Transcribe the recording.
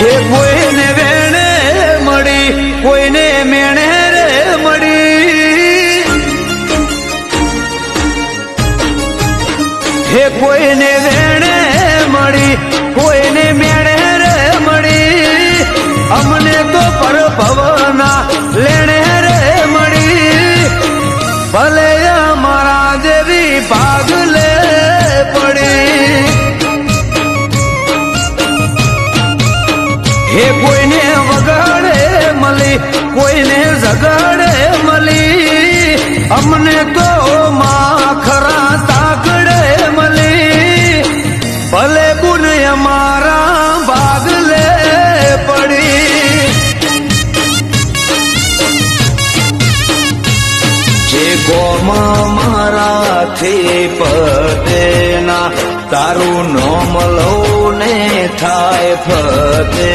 હે કોઈને વેણે મળી કોઈને મેણે રે મળી હે કોઈને વેણે મળી કોઈને મેણે રે મળી અમને તો પરભવના લેણે રે મળી ભલે અમારા દેવી ભાગ લે પડી હે કોઈને વગાડે મળી કોઈને જગાડે મળી અમને તો માખરા તાકડે મળી ભલે ગુણ અમારા ભાગ લે પડી જે ગોમાં મારાથી પતેના તારું નોમ લઉં ને થાય ફતે